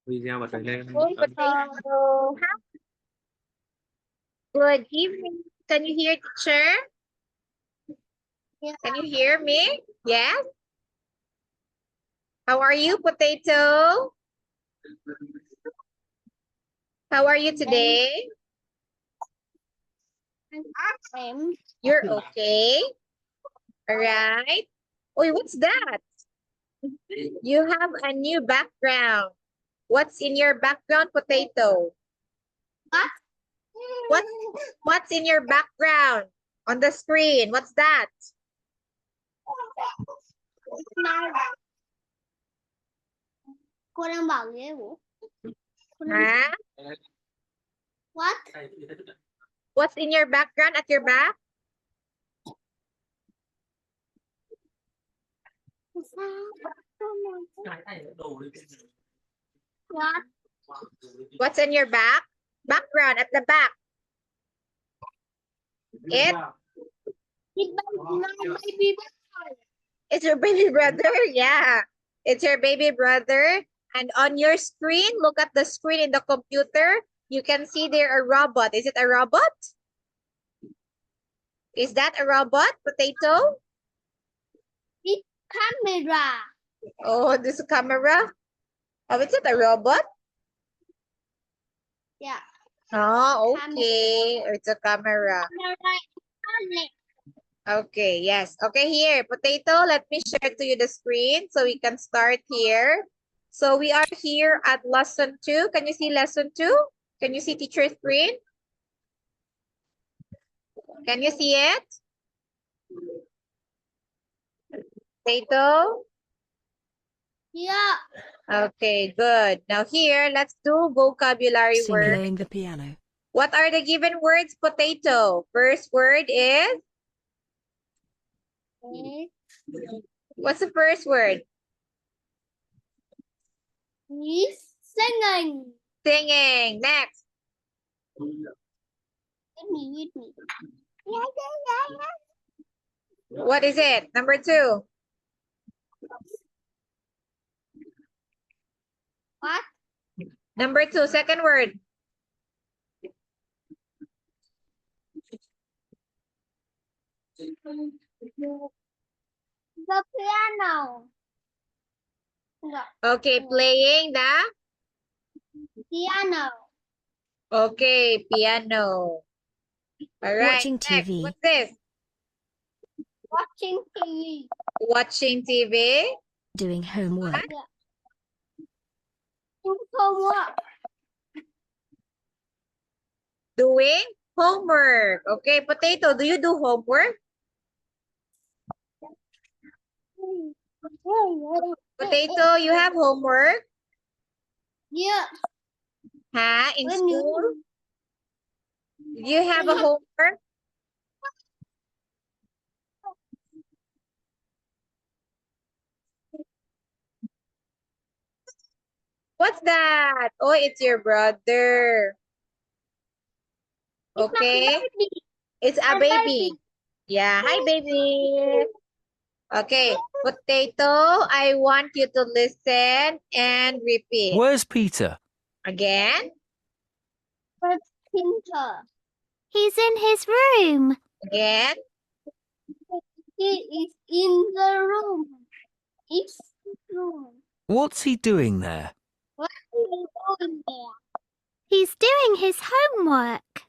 video bật lên. Potato. Good evening. Can you hear teacher? Can you hear me? Yes. How are you, Potato? How are you today? You're okay. All right. Oh, what's that? You have a new background. What's in your background, Potato? What's in your background on the screen? What's that? Cô đang bảo gì bố? Huh? What? What's in your background at your back? What? What's in your back? Background at the back. It's your baby brother. Yeah. It's your baby brother. And on your screen, look at the screen in the computer. You can see there a robot. Is it a robot? Is that a robot, Potato? Camera. Oh, this camera. Oh, is it a robot? Yeah. Oh, okay. It's a camera. Okay, yes. Okay, here, Potato, let me share to you the screen so we can start here. So we are here at lesson 2. Can you see lesson 2? Can you see teacher's screen? Can you see it? Potato? Yeah. Okay, good. Now here, let's do vocabulary words. Playing the piano. What are the given words, Potato? First word is? What's the first word? He's singing. Singing. Next. With me. What is it? Number 2. What? Number 2, second word. The piano. Okay, playing the? Piano. Okay, piano. All right. Watching Next, TV. what's this? Watching TV. Watching TV. Doing homework. Homework. Doing homework. Okay, Potato, do you do homework? Potato, you have homework? Yeah. Huh? In When school? Do you have a homework? What's that? Oh, it's your brother. Okay. It's a baby. Yeah. Hi, baby. Okay. Potato, I want you to listen and repeat. Where's Peter? Again. Peter. He's in his room. Again. He is in the room. It's room. What's he doing there? What are you doing there? He's doing his homework.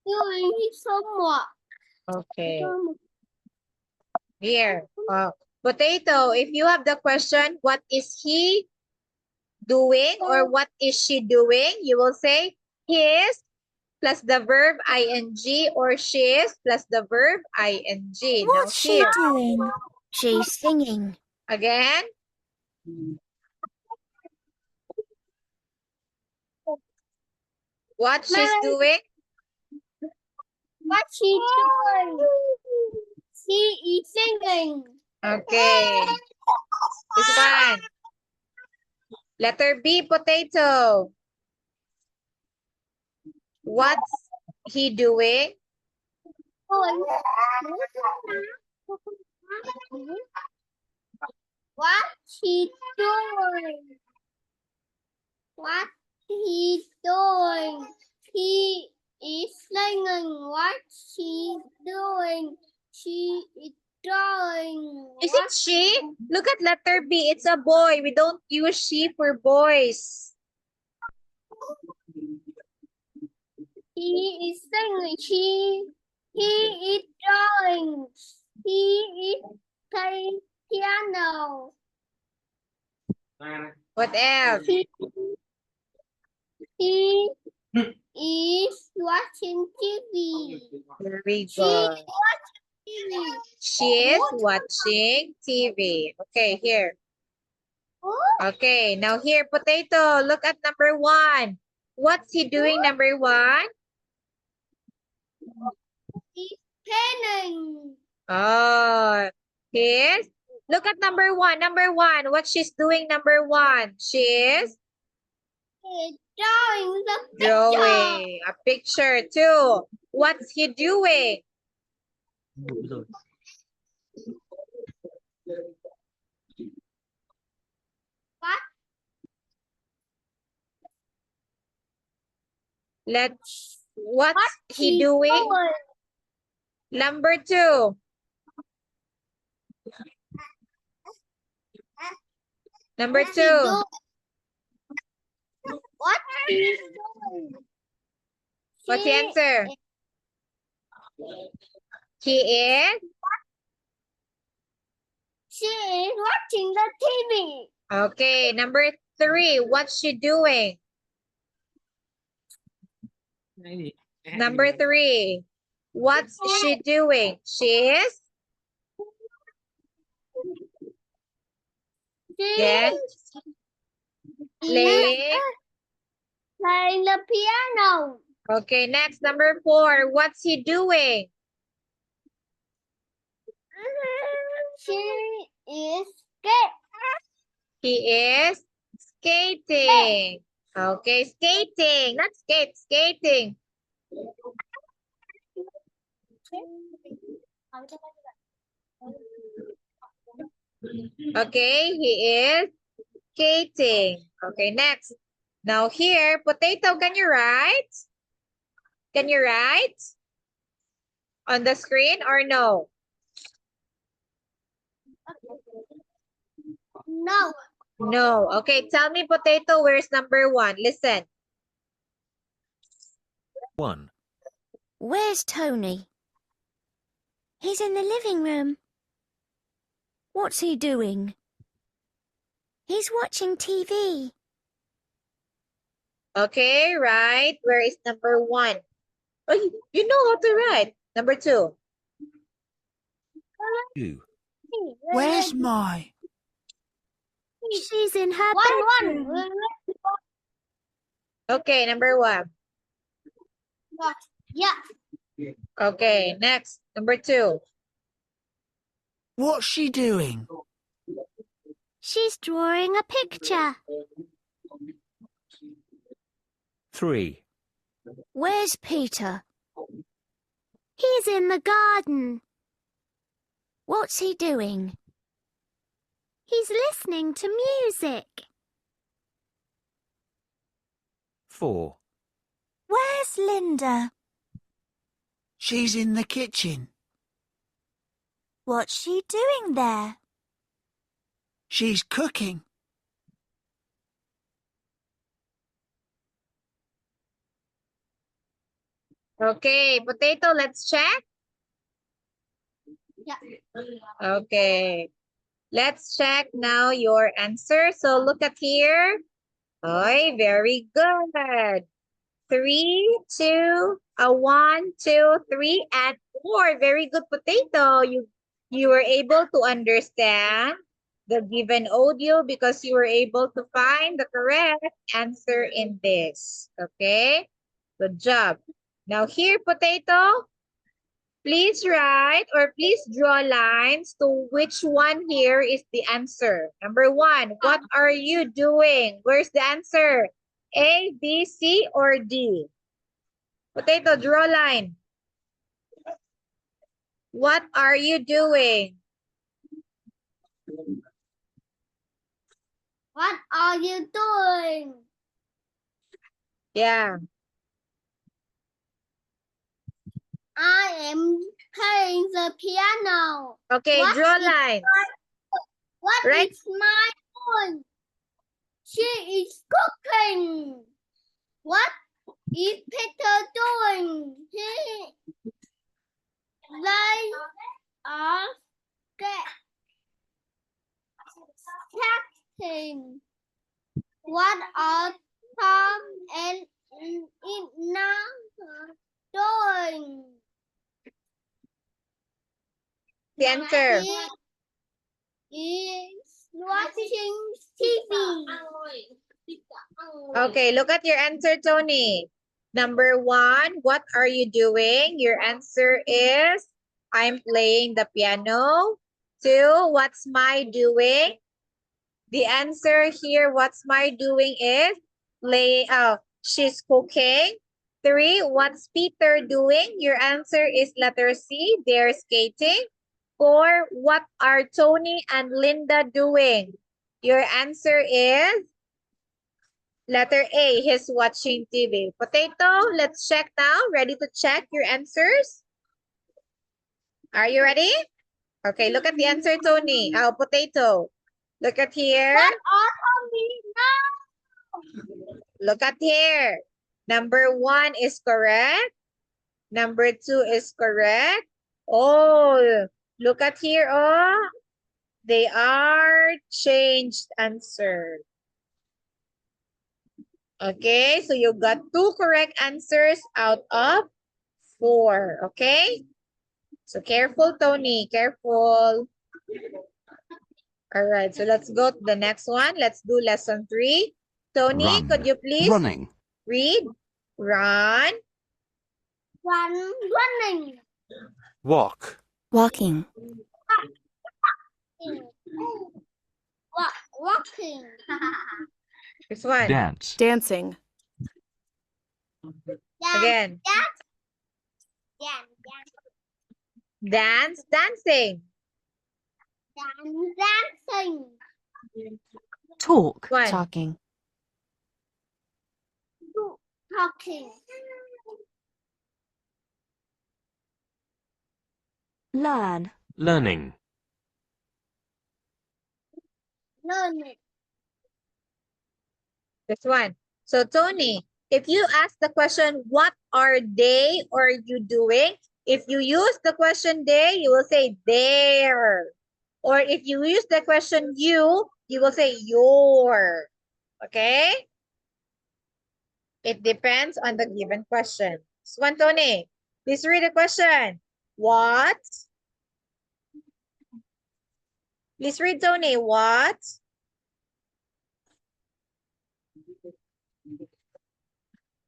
Doing his homework. Okay. Here. Potato, if you have the question, what is he doing or what is she doing? You will say his plus the verb ing or she's plus the verb ing. What's she Now here. doing? She's singing. Again. What she's doing? What she doing? She is singing. Okay. This one. Letter B, Potato. What's he doing? What she doing? What he doing? He is singing. What she doing? She is drawing. Is it she? Look at letter B. It's a boy. We don't use she for boys. He is singing. He is drawing. He is playing piano. What else? He is watching TV. Very She good. is watching TV. She is watching TV. Okay, here. Okay, now here, Potato. Look at number 1. What's he doing, number 1? He's painting. Oh, he's. Look at number 1. Number 1. What she's doing, number 1? She is He's drawing the picture. drawing a picture too. What's he doing? Đúng rồi. What's he doing? Number 2. Number 2. What he's doing? What's the She answer? He is. She is watching the TV. Okay, number 3. What's she doing? Number 3. What's she doing? She is. She Yes. is Playing. playing the piano. Okay, next, number 4. What's he doing? She is skate. He is skating. Okay, skating, not skate, skating. Okay, he is skating. Okay, next. Now here, Potato, can you write? Can you write on the screen or no? No. No. Okay, tell me, Potato, where's number 1? Listen. 1. Where's Tony? He's in the living room. What's he doing? He's watching TV. Okay, right. Where is number 1? Oh, you know how to write. Number 2. 2. Where's my? She's in her One. bedroom. Okay, number 1. Yeah. Okay, next. Number 2. What's she doing? She's drawing a picture. 3. Where's Peter? He's in the garden. What's he doing? He's listening to music. 4. Where's Linda? She's in the kitchen. What's she doing there? She's cooking. Okay, Potato, let's check. Yeah. Okay. Let's check now your answer. So look at here. Oy, very good. 3, 2, 1, 2, 3, and 4. Very good, Potato. You were able to understand the given audio because you were able to find the correct answer in this. Okay, good job. Now here, Potato, please write or please draw lines to which one here is the answer. Number 1, what are you doing? Where's the answer? A, B, C, or D? Potato, draw line. What are you doing? What are you doing? Yeah. I am playing the piano. Okay, What draw is- line. What Right. is my phone? She is cooking. What is Peter doing? They are chatting. What are Tom and Ina doing? The answer. He is watching TV. Okay, look at your answer, Tony. Number 1, what are you doing? Your answer is, I'm playing the piano. 2, what's my doing? The answer here, what's my doing is, she's cooking. 3, what's Peter doing? Your answer is letter C, they're skating. 4, what are Tony and Linda doing? Your answer is letter A, he's watching TV. Potato, let's check now. Ready to check your answers? Are you ready? Okay, look at the answer, Tony. Oh, Potato. Look at here. What are Tommy now? Look at here. Number 1 is correct. Number 2 is correct. Oh, look at here. Oh, they are changed answer. Okay, so you got 2 correct answers out of 4. Okay? So careful, Tony. Careful. All right, so let's go to the next one. Let's do lesson 3. Tony, Run. could you please Running. read? Run. Running. Walk. Walking. Walking. This one. Dance. Dancing. Again. Dance. Dancing. Dancing. Talk. One. Talking. Talking. Learn. Learning. Learning. This one. So Tony, if you ask the question, what are they or you doing? If you use the question they, you will say there. Or if you use the question you will say your. Okay? It depends on the given question. This one, Tony, please read the question. What? Please read, Tony. What?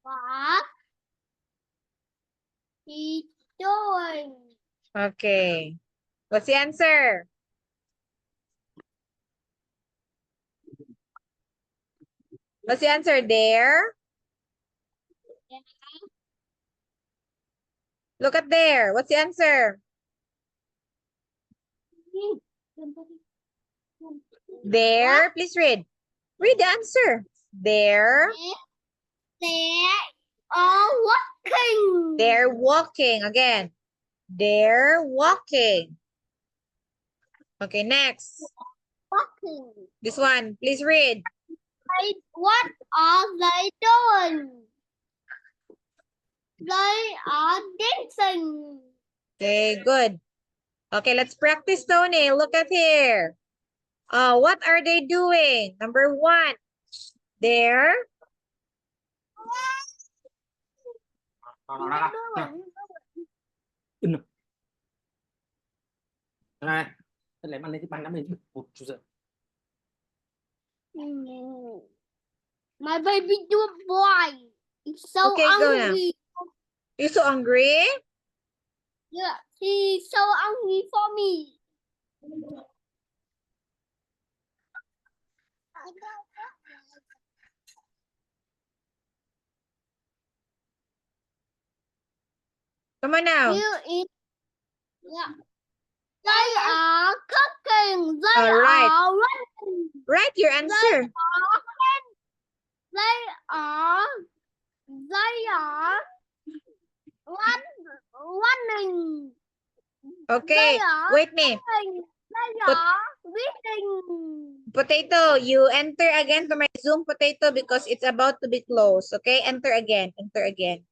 What he doing? Okay. What's the answer? What's the answer there? Look at there. What's the answer? There. Please read. Read the answer. There. They are walking. They're walking. Again. They're walking. Okay, next. Walking. This one. Please read. What are they doing? They are dancing. Okay, good. Okay, let's practice, Tony. Look at here. What are they doing? Number 1. They're Này, tôi lấy bàn lên cái bàn nắm lên một chút giờ. My baby boy is so Okay, go now. hungry. you so hungry? Yeah, he's so hungry for me. Come on now. You eat. Yeah. They are cooking. They All right. are running. Write your answer. They are They are running. Okay, They are wait me. running. They Put- are reading. Potato, you enter again to my Zoom, Potato, because it's about to be closed. Okay, enter again. Enter again.